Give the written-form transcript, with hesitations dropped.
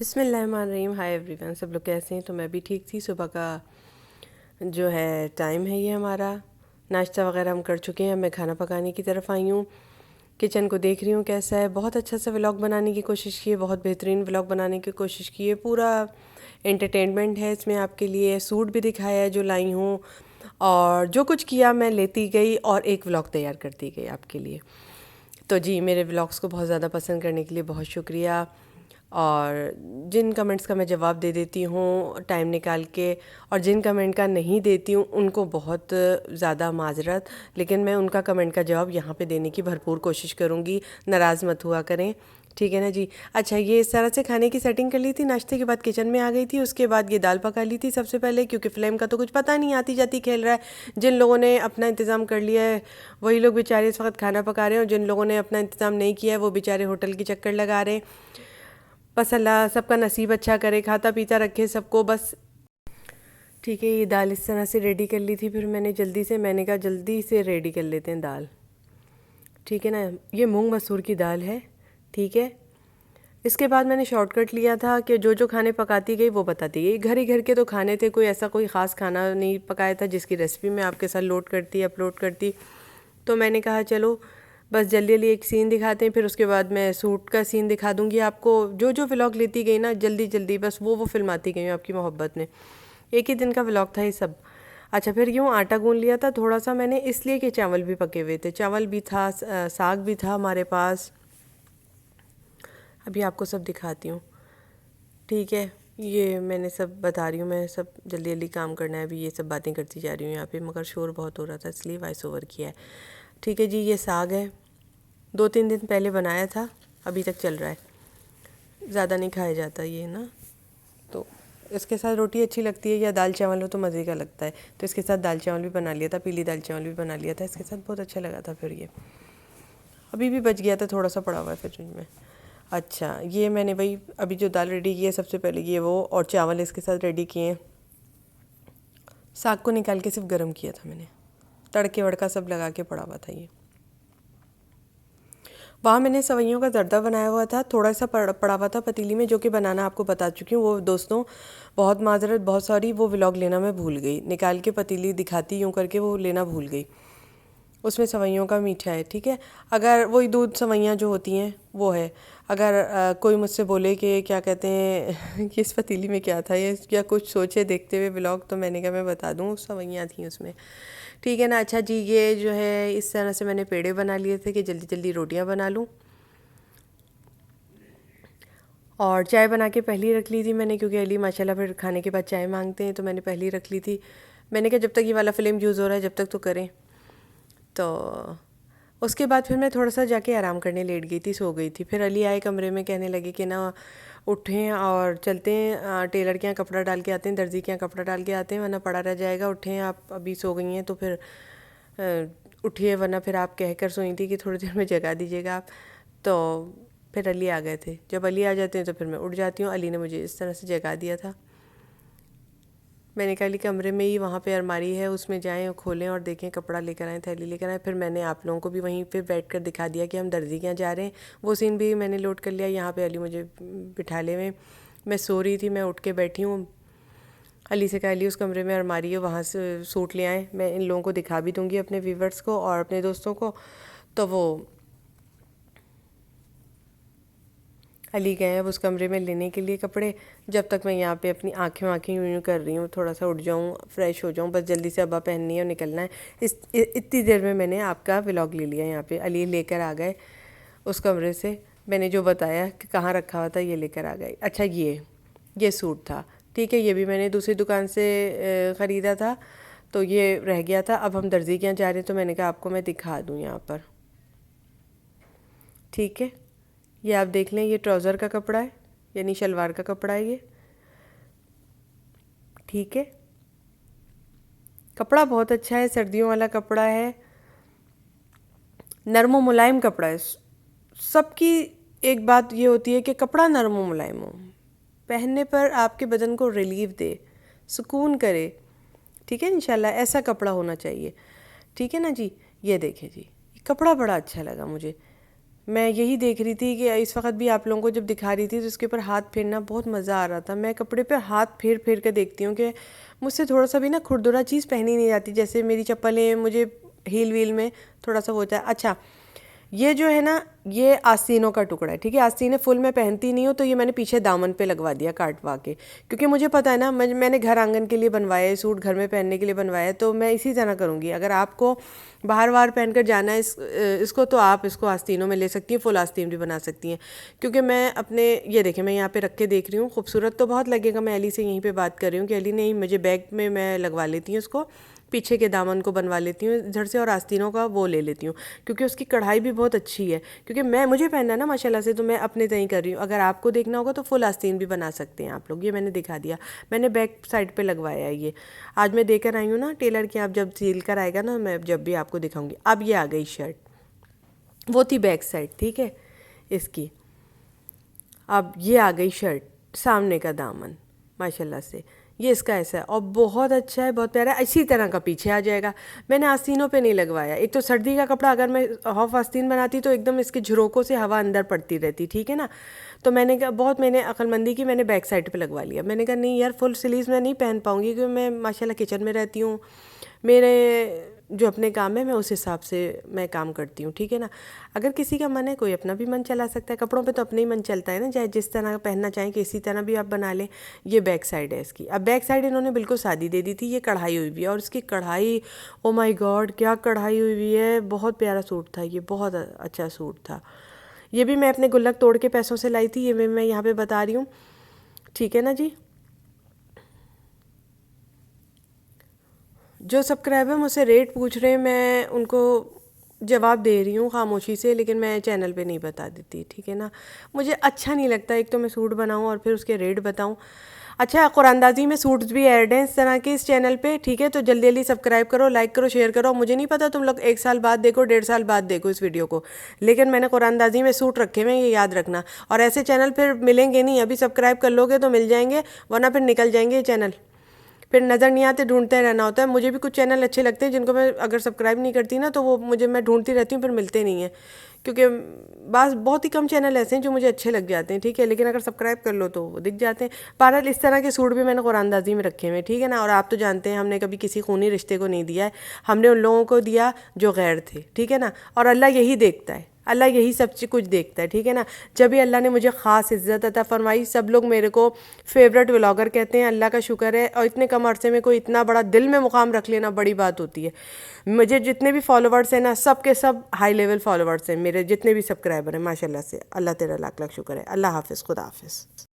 बिस्मिल्लाहिर्रहमानिर्रहीम। Hi everyone, सब लोग कैसे हैं? तो मैं भी ठीक थी। सुबह का जो है टाइम है ये हमारा, नाश्ता वगैरह हम कर चुके हैं। मैं खाना पकाने की तरफ आई हूँ, किचन को देख रही हूँ कैसा है। बहुत अच्छा सा व्लॉग बनाने की कोशिश की है, बहुत बेहतरीन व्लॉग बनाने की कोशिश की है। पूरा एंटरटेनमेंट है इसमें आपके लिए। सूट भी दिखाया है जो लाई हूँ, और जो कुछ किया मैं लेती गई और एक व्लॉग तैयार करती गई आपके लिए। तो जी, मेरे व्लॉग्स को बहुत ज़्यादा पसंद करने के लिए बहुत शुक्रिया। और जिन कमेंट्स का मैं जवाब दे देती हूँ टाइम निकाल के, और जिन कमेंट का नहीं देती हूँ उनको बहुत ज़्यादा माजरत, लेकिन मैं उनका कमेंट का जवाब यहाँ पे देने की भरपूर कोशिश करूँगी। नाराज़ मत हुआ करें, ठीक है ना जी। अच्छा, ये इस तरह से खाने की सेटिंग कर ली थी। नाश्ते के बाद किचन में आ गई थी। उसके बाद ये दाल पका ली थी सबसे पहले, क्योंकि फ्लेम का तो कुछ पता नहीं, आती जाती खेल रहा है। जिन लोगों ने अपना इंतज़ाम कर लिया है वही लोग बेचारे इस वक्त खाना पका रहे हैं, और जिन लोगों ने अपना इंतज़ाम नहीं किया है वो बेचारे होटल की चक्कर लगा रहे हैं। बस अल्लाह सबका नसीब अच्छा करे, खाता पीता रखे सबको बस। ठीक है, ये दाल इस तरह से रेडी कर ली थी। फिर मैंने कहा जल्दी से रेडी कर लेते हैं दाल, ठीक है ना। ये मूंग मसूर की दाल है, ठीक है। इसके बाद मैंने शॉर्टकट लिया था कि जो जो खाने पकाती गई वो बताती गई। घर ही घर के तो खाने थे, कोई ऐसा कोई ख़ास खाना नहीं पकाया था जिसकी रेसिपी मैं आपके साथ लोड करती अपलोड करती। तो मैंने कहा चलो बस जल्दी जल्दी एक सीन दिखाते हैं, फिर उसके बाद मैं सूट का सीन दिखा दूँगी आपको। जो जो व्लॉग लेती गई ना जल्दी जल्दी, बस वो फिल्माती गई हूँ आपकी मोहब्बत में। एक ही दिन का व्लॉग था ये सब। अच्छा, फिर यूँ आटा गूँध लिया था थोड़ा सा मैंने, इसलिए कि चावल भी पके हुए थे। चावल भी था, साग भी था हमारे पास। अभी आपको सब दिखाती हूँ, ठीक है। ये मैंने सब बता रही हूँ, मैं सब जल्दी जल्दी काम करना है। अभी ये सब बातें करती जा रही हूँ यहाँ पे, मगर शोर बहुत हो रहा था इसलिए वॉइस ओवर किया है, ठीक है जी। ये साग है, 2-3 दिन पहले बनाया था, अभी तक चल रहा है। ज़्यादा नहीं खाया जाता ये ना, तो इसके साथ रोटी अच्छी लगती है, या दाल चावल हो तो मज़े का लगता है। तो इसके साथ दाल चावल भी बना लिया था, पीली दाल चावल भी बना लिया था इसके साथ, बहुत अच्छा लगा था। फिर ये अभी भी बच गया था, थोड़ा सा पड़ा हुआ है फ्रिज में। अच्छा, ये मैंने वही अभी जो दाल रेडी की है सबसे पहले, ये वो और चावल इसके साथ रेडी किए हैं। साग को निकाल के सिर्फ गर्म किया था मैंने, तड़के वड़का सब लगा के पड़ा हुआ था ये। वहाँ मैंने सवैयों का ज़र्दा बनाया हुआ था, थोड़ा सा पड़ा हुआ था पतीली में, जो कि बनाना आपको बता चुकी हूँ। वो दोस्तों बहुत माजरत, बहुत सॉरी, वो व्लॉग लेना मैं भूल गई। निकाल के पतीली दिखाती यूँ करके, वो लेना भूल गई। उसमें सवैयों का मीठा है, ठीक है। अगर वही दूध सवैयाँ जो होती हैं वो है। अगर कोई मुझसे बोले कि क्या कहते हैं कि इस पतीली में क्या था, ये क्या कुछ सोचे देखते हुए व्लॉग, तो मैंने कहा मैं बता दूँ, सवैयाँ थी उसमें, ठीक है ना। अच्छा जी, ये जो है इस तरह से मैंने पेड़े बना लिए थे कि जल्दी जल्दी रोटियां बना लूँ। और चाय बना के पहले ही रख ली थी मैंने, क्योंकि अली माशाल्लाह फिर खाने के बाद चाय मांगते हैं, तो मैंने पहले ही रख ली थी। मैंने कहा जब तक ये वाला फ़िल्म यूज़ हो रहा है जब तक तो करें। तो उसके बाद फिर मैं थोड़ा सा जाके आराम करने लेट गई थी, सो गई थी। फिर अली आए कमरे में, कहने लगे कि ना उठें और चलते हैं, टेलर के यहाँ कपड़ा डाल के आते हैं, दर्जी के यहाँ कपड़ा डाल के आते हैं, वरना पड़ा रह जाएगा। उठें, आप अभी सो गई हैं तो फिर उठिए, वरना फिर आप कह कर सोई थी कि थोड़ी देर में जगा दीजिएगा आप। तो फिर अली आ गए थे। जब अली आ जाते हैं तो फिर मैं उठ जाती हूँ। अली ने मुझे इस तरह से जगा दिया था। मैंने कहा अली कमरे में ही वहाँ पे अलमारी है, उसमें जाएं और खोलें और देखें, कपड़ा लेकर आएँ, थैली लेकर आएँ। फिर मैंने आप लोगों को भी वहीं पे बैठ कर दिखा दिया कि हम दर्जी के यहाँ जा रहे हैं। वो सीन भी मैंने लोड कर लिया। यहाँ पे अली मुझे बिठा ले हुए, मैं सो रही थी, मैं उठ के बैठी हूँ। अली से कहा अली उस कमरे में अलमारी है, वहाँ से सूट ले आएँ। मैं इन लोगों को दिखा भी दूँगी, अपने व्यूवर्स को और अपने दोस्तों को। तो वो अली गए अब उस कमरे में लेने के लिए कपड़े। जब तक मैं यहाँ पे अपनी आँखें यूँ यूँ कर रही हूँ, थोड़ा सा उठ जाऊँ, फ्रेश हो जाऊँ, बस जल्दी से अब्बा पहननी है और निकलना है। इतनी देर में मैंने आपका व्लॉग ले लिया। यहाँ पे अली लेकर आ गए उस कमरे से, मैंने जो बताया कि कहाँ रखा हुआ था ये लेकर आ गए। अच्छा, ये सूट था, ठीक है। ये भी मैंने दूसरी दुकान से ख़रीदा था, तो ये रह गया था। अब हम दर्जी के यहाँ जा रहे हैं, तो मैंने कहा आपको मैं दिखा दूँ यहाँ पर, ठीक है। ये आप देख लें, ये ट्राउज़र का कपड़ा है, यानी शलवार का कपड़ा है ये, ठीक है। कपड़ा बहुत अच्छा है, सर्दियों वाला कपड़ा है, नरम व मुलायम कपड़ा है। सबकी एक बात ये होती है कि कपड़ा नरम व मुलायम हो, पहनने पर आपके बदन को रिलीफ दे, सुकून करे, ठीक है। इंशाल्लाह ऐसा कपड़ा होना चाहिए, ठीक है ना जी। ये देखें जी, कपड़ा बड़ा अच्छा लगा मुझे। मैं यही देख रही थी कि इस वक्त भी आप लोगों को जब दिखा रही थी तो उसके ऊपर हाथ फेरना बहुत मज़ा आ रहा था। मैं कपड़े पर हाथ फेर फेर कर देखती हूँ कि मुझसे थोड़ा सा भी ना खुरदुरा चीज़ पहनी नहीं जाती। जैसे मेरी चप्पलें, मुझे हील वील में थोड़ा सा होता है। अच्छा, ये जो है ना, ये आस्तीनों का टुकड़ा है, ठीक है। आस्तीनें फुल में पहनती नहीं हूँ तो ये मैंने पीछे दामन पे लगवा दिया काटवा के, क्योंकि मुझे पता है ना, मैंने घर आंगन के लिए बनवाया है, सूट घर में पहनने के लिए बनवाया है, तो मैं इसी तरह करूँगी। अगर आपको बाहर बाहर पहन कर जाना है इसको, तो आप इसको आस्तीनों में ले सकती हैं, फुल आस्तीन भी बना सकती हैं। क्योंकि मैं अपने, ये देखें, मैं यहाँ पे रख के देख रही हूँ, खूबसूरत तो बहुत लगेगा। मैं अली से यहीं पे बात कर रही हूँ कि अली नहीं, मुझे बैग में मैं लगवा लेती हूँ इसको, पीछे के दामन को बनवा लेती हूँ झड़ से, और आस्तीनों का वो ले लेती हूँ, क्योंकि उसकी कढ़ाई भी बहुत अच्छी है। क्योंकि मुझे पहनना है ना माशाल्लाह से, तो मैं अपने तय कर रही हूँ। अगर आपको देखना होगा तो फुल आस्तीन भी बना सकते हैं आप लोग। ये मैंने दिखा दिया, मैंने बैक साइड पे लगवाया है। ये आज मैं देकर आई हूँ ना टेलर के, आप जब सिल कर आएगा ना, मैं जब भी आपको दिखाऊंगी। अब ये आ गई शर्ट, वो थी बैक साइड, ठीक है इसकी। अब ये आ गई शर्ट, सामने का दामन माशाल्लाह से, ये इसका ऐसा है और बहुत अच्छा है, बहुत प्यारा है। इसी तरह का पीछे आ जाएगा। मैंने आस्तीनों पे नहीं लगवाया। एक तो सर्दी का कपड़ा अगर मैं हाफ आस्तीन बनाती तो एकदम इसके झरोकों से हवा अंदर पड़ती रहती, ठीक है ना। तो मैंने कहा, बहुत मैंने अक्लमंदी की, मैंने बैक साइड पे लगवा लिया। मैंने कहा नहीं यार, फुल स्लीव्स मैं नहीं पहन पाऊँगी, क्योंकि मैं माशाल्लाह किचन में रहती हूँ, मेरे जो अपने काम है मैं उस हिसाब से मैं काम करती हूँ, ठीक है ना। अगर किसी का मन है, कोई अपना भी मन चला सकता है। कपड़ों पे तो अपना ही मन चलता है ना, चाहे जिस तरह का पहनना चाहें, कि इसी तरह भी आप बना लें। ये बैक साइड है इसकी। अब बैक साइड इन्होंने बिल्कुल सादी दे दी थी, ये कढ़ाई हुई हुई है, और इसकी कढ़ाई, ओ माय गॉड, क्या कढ़ाई हुई हुई है। बहुत प्यारा सूट था ये, बहुत अच्छा सूट था। ये भी मैं अपने गुल्लक तोड़ के पैसों से लाई थी, ये मैं यहाँ पे बता रही हूँ, ठीक है ना जी। जो सब्सक्राइबर मुझसे रेट पूछ रहे हैं, मैं उनको जवाब दे रही हूँ खामोशी से, लेकिन मैं चैनल पे नहीं बता देती, ठीक है ना। मुझे अच्छा नहीं लगता, एक तो मैं सूट बनाऊँ और फिर उसके रेट बताऊँ। अच्छा, कुरानंदाजी में सूट्स भी ऐड हैं इस तरह के इस चैनल पे, ठीक है। तो जल्दी जल्दी सब्सक्राइब करो, लाइक करो, शेयर करो। मुझे नहीं पता तुम लोग 1 साल बाद देखो, 1.5 साल बाद देखो इस वीडियो को, लेकिन मैंने कुरानंदाजी में सूट रखे हुए हैं, ये याद रखना। और ऐसे चैनल फिर मिलेंगे नहीं, अभी सब्सक्राइब कर लोगे तो मिल जाएंगे, वरना फिर निकल जाएंगे ये चैनल, फिर नज़र नहीं आते, ढूंढते रहना होता है। मुझे भी कुछ चैनल अच्छे लगते हैं जिनको मैं अगर सब्सक्राइब नहीं करती ना, तो वो मैं ढूंढती रहती हूँ, फिर मिलते नहीं हैं। क्योंकि बस बहुत ही कम चैनल ऐसे हैं जो मुझे अच्छे लग जाते हैं, ठीक है, लेकिन अगर सब्सक्राइब कर लो तो वो दिख जाते हैं। बहरहाल इस तरह के सूट भी मैंने कुरानंदाजी में रखे हुए हैं, ठीक है ना। और आप तो जानते हैं, हमने कभी किसी खूनी रिश्ते को नहीं दिया है, हमने उन लोगों को दिया जो गैर थे, ठीक है ना। और अल्लाह यही देखता है, अल्लाह यही सब कुछ देखता है, ठीक है ना। जब भी अल्लाह ने मुझे ख़ास इज़्ज़त अता फरमाई, सब लोग मेरे को फेवरेट व्लॉगर कहते हैं, अल्लाह का शुक्र है। और इतने कम अरसे में कोई इतना बड़ा दिल में मुकाम रख लेना बड़ी बात होती है। मुझे जितने भी फॉलोवर्स हैं ना, सब के सब हाई लेवल फॉलोवर्स हैं मेरे, जितने भी सब्सक्राइबर हैं माशाल्लाह से। अल्लाह तेरा लाख लाख शुक्र है। अल्लाह हाफ़िज़, खुदा हाफ़िज़।